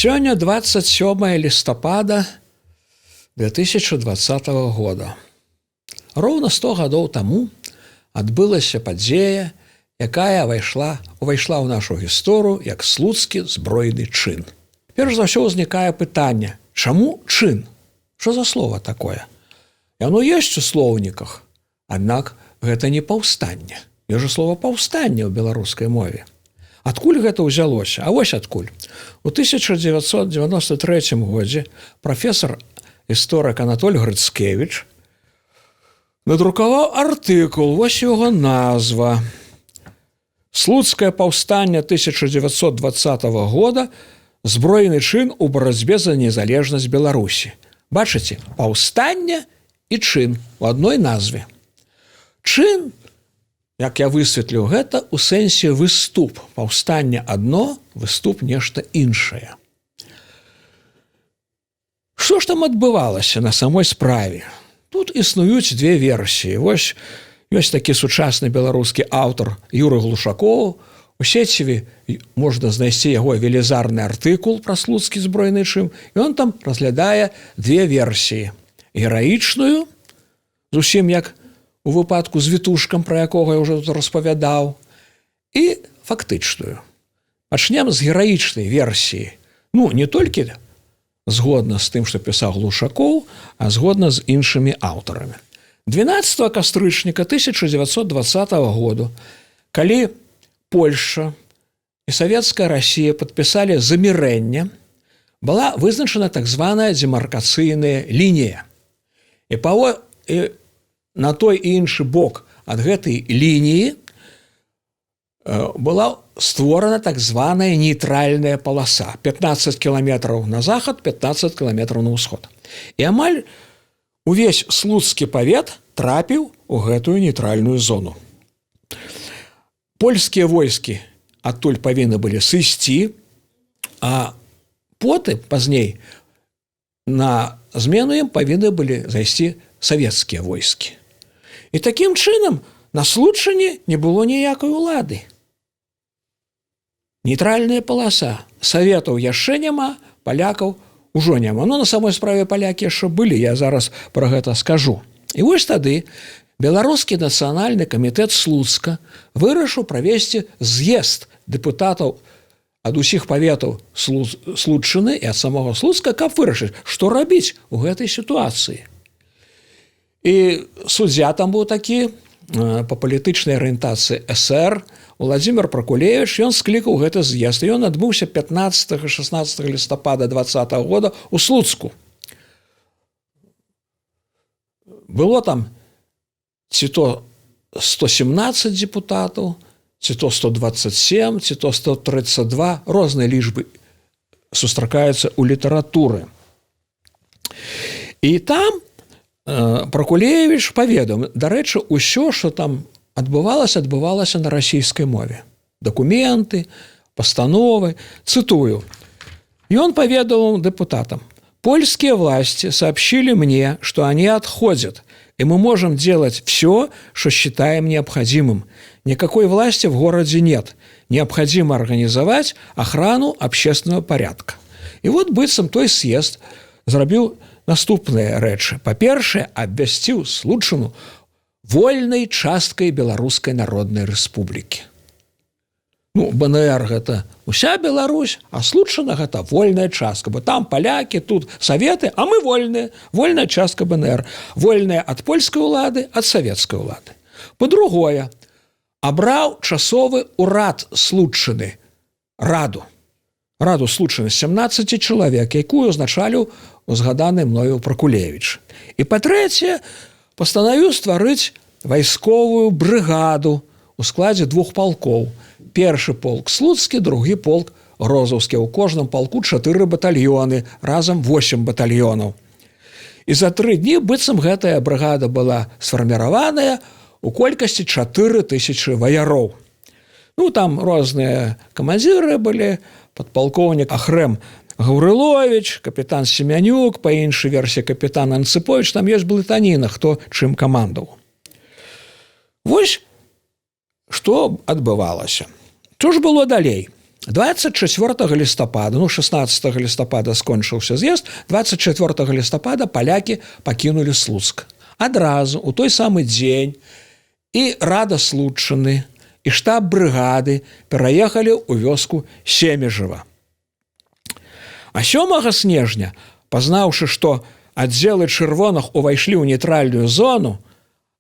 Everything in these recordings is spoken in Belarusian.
Сёння 27 лістапада 2020 года. Роўна 100 гадоў таму адбылася падзея, якая увайшла ў нашу гісторыю як слуцкі збройны чын. Перш за ўсё ўзнікае пытанне: чаму чын? Што за слова такое? Яно ёсць у слоўніках, аднак гэта не паўстанне. Ёсць жа слова паўстанне ў беларускай мове. Адкуль гэта ўзялося? А вось адкуль. У 1993 годзе прафесор історык Анатоль Грыцкевіч надрукаваў артыкул, вось яго назва. Слуцкае паўстанне 1920 года. Збройны чын у барацьбе за незалежнасць Беларусі. Бачыце, паўстанне і чын у адной назве. Чын, як я высветліў, гэта ў сэнсе выступ. Паўстанне адно, выступ нешта іншае. Што ж там адбывалася на самой справе? Тут існуюць две версіі. Вось ёсць такі сучасны беларускі аўтар Юры Глушакоў. У сеціве можна знайсці яго велізарны артыкул пра слуцкі збройны чын, і ён там разглядае две версіі. Гераічную, зусім як у выпадку з Вітушкам, пра якога я ўжо тут распавядаў, і фактычную. Пачнем з гераічнай версіі. Не толькі згодна з тым, што пісаў Глушакоў, а згодна з іншымі аўтарамі. 12 кастрычніка 1920 году, калі Польша і Савецкая Расія падпісалі замірэнне, была вызначана так званая демаркацыйная лінія. І на той і іншы бок ад гэтай лініі была створана так званая нейтральная паласа. 15 кіламетраў на захад, 15 кіламетраў на ўсход. І амаль увесь слуцкі павет трапіў у гэтую нейтральную зону. Польскія войскі адтуль павінны былі сысці, а потым, пазней, на змену ім павінны былі зайсці савецкія войскі. І такім чынам на Случчыне не было ніякай улады. Нейтральная паласа. Саветаў яшчэ няма, палякаў ужо няма. На самой справе палякі яшчэ былі, я зараз пра гэта скажу. І вось тады Беларускі нацыянальны камітэт Слуцка вырашыў правесці з'езд дэпутатаў ад усіх паветаў Случчыны і ад самога Слуцка, каб вырашыць, што рабіць у гэтай сітуацыі. І суддзя там быў такі, па палітычнай арыентацыі эсэр, Владзімір Пракулевіч, ён склікаў гэты з'езд. Ён адбыўся 15-16 лістапада 2020 года ў Слуцку. Было там ці то 117 депутатаў, ці то 127, ці то 132, розныя лічбы сустракаюцца ў літаратуры. І там Пракулевіч паведаміў, дарэчы, усё, што там адбывалася на расійскай мове. Дакументы, пастановы. Цытую. Ён паведаміў депутатам: «Польские власти сообщили мне, что они отходят, и мы можем делать все, что считаем необходимым. Никакой власти в городе нет. Необходимо организовать охрану общественного порядка». И вот быццам той съезд зрабіў наступныя рэчы. Па-першае, абвясціў Случчыну вольнай часткай Беларускай Народнай Рэспублікі. БНР гэта уся Беларусь, а Случчына гэта вольная частка, бо там палякі, тут саветы, а мы вольныя, вольная частка БНР, вольная ад польскай улады, ад савецкай улады. Па-другое, абраў часовы ўрад Случчыны, раду Случчыны, 17 чалавек, якую узначаліў узгаданы мною Пракулевіч. І па-трэцяе, пастанавіў стварыць вайсковую брыгаду у складзе двух палкоў. Першы полк Слуцкі, другі полк Грозаўскі. У кожным полку 4 батальёны, разам 8 батальёнаў. І за 3 дні быццам гэтая брыгада была сфарміраваная у колькасці 4000 ваяроў. Там розныя камандзіры былі, падпалкоўнік Ахрэм Гаўрыловіч, капітан Семянюк, па іншай версіі капітан Анцыповіч, там ёсць блытаніна, хто чым камандаваў. Вось што адбывалася. Што ж было далей? 24 лістапада, 16 лістапада скончыўся з'езд, 24 лістапада палякі пакінулі Слуцк. Адразу, у той самы дзень, і рада Случчыны, і штаб брыгады пераехалі ў вёску Семежава. А 7 снежня, пазнаўшы, што аддзелы чырвоных увайшлі ў нейтральную зону,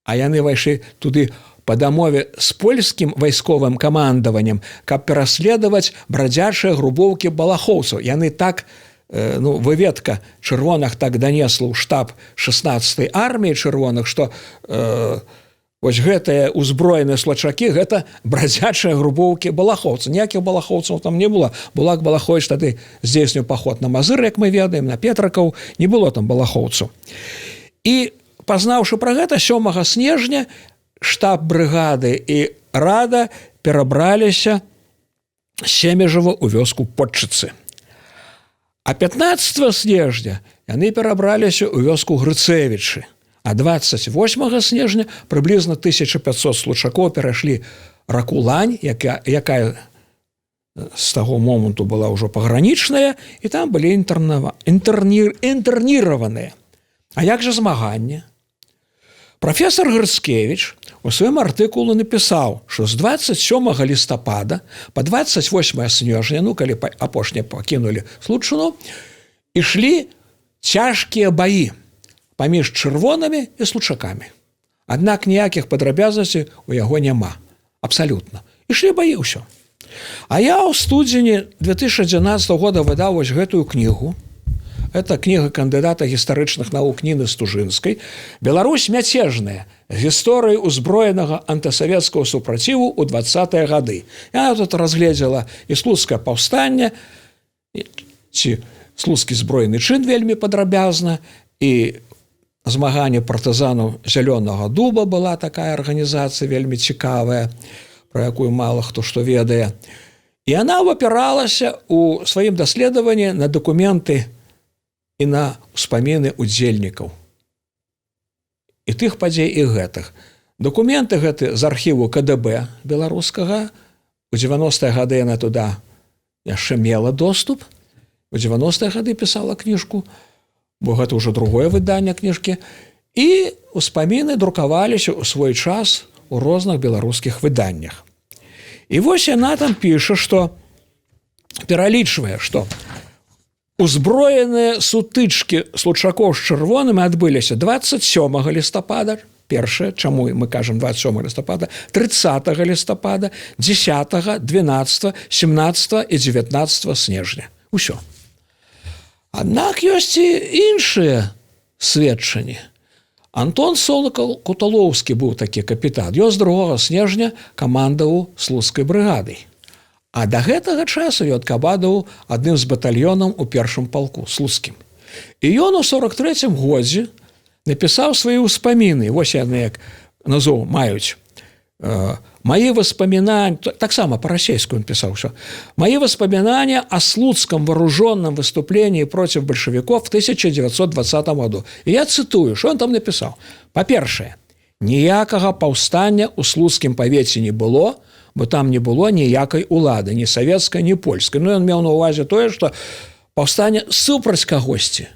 а яны вайшлі туды па дамове з польскім вайсковым камандаваннем, каб пераследаваць брадзячыя групоўкі балахоўцаў. Яны так, выведка чырвоных так данесла ў штаб 16-й арміі чырвоных, што вось гэтыя ўзброеныя слачакі – гэта брадзячыя групоўкі балахоўцаў. Ніякіх балахоўцаў там не было. Булак Балаховіч тады здзейсніў паход на Мазыр, як мы ведаем, на Петракаў. Не было там балахоўцаў. І пазнаўшы пра гэта, 7 снежня штаб брыгады і рада перабраліся з Семежава ў вёску Подчыцы. А 15 снежня яны перабраліся ў вёску Грыцевічы. А 28 снежня прыблізна 1500 случакоў перайшлі раку Лань, якая з таго моманту была ўжо пагранічная, і там былі інтэрніраваныя. А як жа змаганне? Прафесор Грыцкевіч у сваім артыкулу напісаў, што з 27 лістапада па 28 снежня, калі апошнія пакінулі Случчыну, ішлі цяжкія баі паміж чырвонымі і случакамі. Аднак ніякіх падрабязнасцей у яго няма. Абсалютна. Ішлі баі ўсё. А я ў студзені 2011 года выдаў вось гэтую кнігу. Это кніга кандыдата гістарычных навук Ніны Стужынскай «Беларусь мяцежная. Гісторыя ўзброенага антысавецкага супраціву ў 20-е гады». Яна тут разгледзела і слуцкае паўстанне, ці слуцкі збройны чын вельмі падрабязна, і змаганне партызанаў Зялёнага дуба была такая арганізацыя вельмі цікавая, пра якую мала хто што ведае. І яна апіралася ў сваім даследаванні на дакументы і на ўспаміны удзельнікаў і тых падзей і гэтых. Дакументы гэты з архіву КДБ беларускага. У 90-е гады яна туды яшчэ мела доступ. У 90-е гады пісала кніжку, бо гэта ўжо другое выданне кніжкі. І ўспаміны друкаваліся ў свой час у розных беларускіх выданнях. І вось яна там піша, што пералічвае, што узброеныя сутычкі случакоў з чырвонымі адбыліся 27 лістапада, першае, чаму мы кажам 27 лістапада, 30 лістапада, 10, 12, 17 і 19 снежня. Усё. Аднак ёсць і іншыя сведчанні. Антон Солакаў-Куталоўскі быў такі капітан. Ён з 2 снежня камандаваў слуцкай брыгадай. А да гэтага часу ён камандаваў адным з батальёнаў у 1-м палку, слуцкім. І ён у 43-м годзе напісаў свае ўспаміны. Вось яны, як назоў, маюць. «Мои воспоминания», таксама по-расейску он писал все, «Мои воспоминания о слуцком вооруженном выступлении против большевиков в 1920 году». И я цитую, что он там написал. По-першае, ніякага паўстання ў слуцкім павеце не было, бо там не было ніякай улады, ні савецкай, ні польскай. Ну, ён меў на ўвазе тое, што паўстання супраць кагосьці,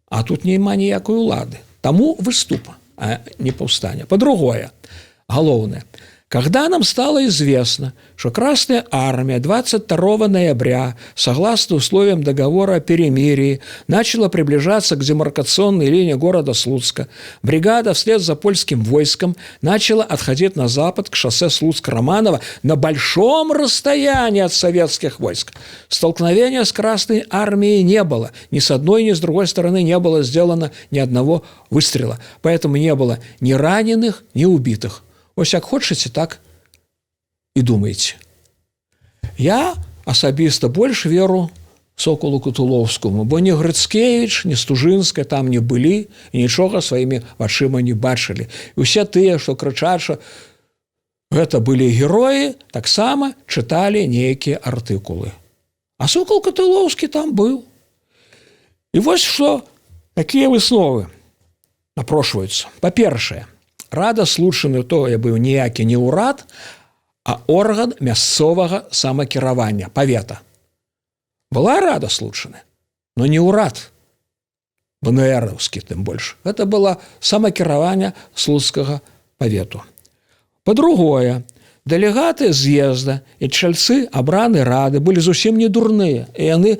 а тут няма ніякай улады. Таму выступа, а не паўстання. По-другое, галоўнае, когда нам стало известно, что Красная Армия 22 ноября, согласно условиям договора о перемирии, начала приближаться к демаркационной линии города Слуцка, бригада вслед за польским войском начала отходить на запад к шоссе Слуцк-Романово на большом расстоянии от советских войск. Столкновения с Красной Армией не было. Ни с одной, ни с другой стороны не было сделано ни одного выстрела. Поэтому не было ни раненых, ни убитых. Ось як хочаце, так і думаеце. Я асабіста больш веру Соколу Кутуловскому, бо ні Грыцкевіч, ні Стужынская там не былі і нічога сваімі вачыма не бачылі. І ўсе тыя, што крычаць, што гэта былі героі, таксама чыталі нейкія артыкулы. А Сокол Кутуловскі там быў. І вось што, якія высновы напрошваюцца. Па-першае, Рада Случчыны тое быў ніякі не ўрад, а орган мясцовага самакіравання, павета. Была рада Случчыны, но не ўрад, ВНРаўскі тым больш. Гэта было самакіраванне слуцкага павету. Па-другое, дэлегаты з'езда і чальцы абраны рады былі зусім не дурныя, і яны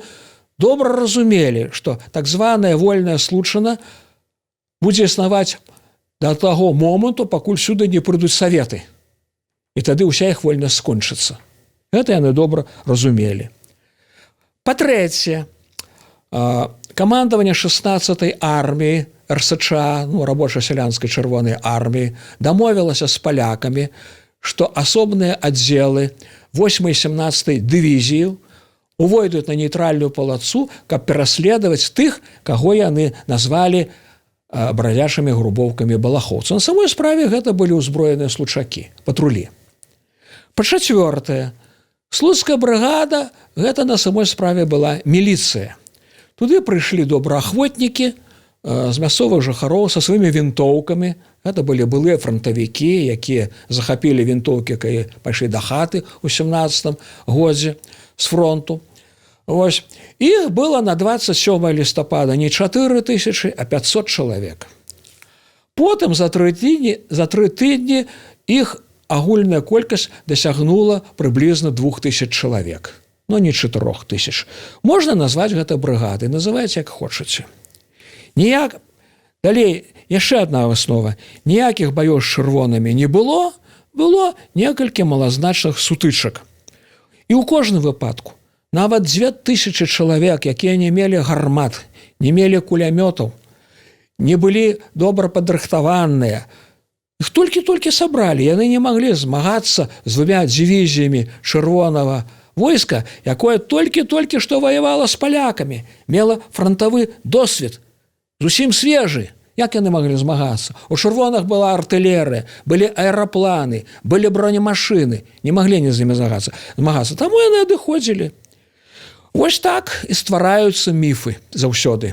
добра разумелі, што так званая вольная Случчына будзе існаваць да таго моманту, пакуль сюды не прыйдуць саветы. І тады ўся іх вольнасць скончыцца. Гэта яны добра разумелі. Па-трэцяе, камандаванне 16-й арміі РСЧА, рабоча-сялянскай чырвонай арміі, дамовілася з палякамі, што асобныя аддзелы 8-й і 17-й дывізіі увойдуць на нейтральную палацу, каб пераследаваць тых, каго яны назвалі брадзячымі групоўкамі балахоўцаў. На самой справе гэта былі ўзброеныя случакі, патрулі. Па-чацвёртае, слуцкая брыгада гэта на самой справе была міліцыя. Туды прыйшлі добраахвотнікі з мясцовых жыхароў са сваімі вінтоўкамі. Гэта былі былыя франтавікі, якія захапілі вінтоўкі, калі пайшлі да хаты ў 17 годзе з фронту. Вось. Іх было на 27 лістапада не 4000, а 500 чалавек. Потым за 3 тыдні іх агульная колькасць дасягнула прыблізна 2000 чалавек. Но не 4000. Можна назваць гэта брыгадай, называйце як хочаце. Далей, яшчэ адна выснова. Ніякіх баёў з чырвонымі не было, было некалькі малазначных сутычак. І ў кожным выпадку нават 2000 чалавек, якія не мелі гармат, не мелі кулямётаў, не былі добра падрыхтаваныя. Іх толькі сабралі, яны не маглі змагацца з 2 дывізіямі чырвонага войска, якое толькі што ваявала з палякамі, мела фронтавы досвед, зусім свежы. Як яны маглі змагацца? У чырвоных была артылерыя, былі аэрапланы, былі бронемашыны, не маглі не з імі змагацца. Таму яны адыходзілі. Вось так і ствараюцца міфы заўсёды.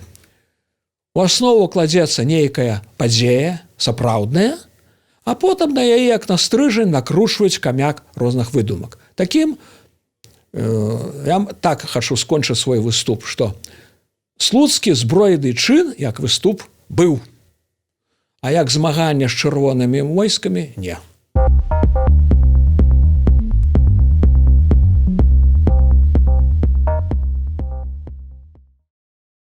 У аснову кладзецца нейкая падзея, сапраўдная, а потым на яе, як на стрыжань, накручваюць камяк розных выдумак. Такім, я так хачу скончыць свой выступ, што слуцкі збройны чын, як выступ, быў, а як змаганне з чырвонымі войскамі – не.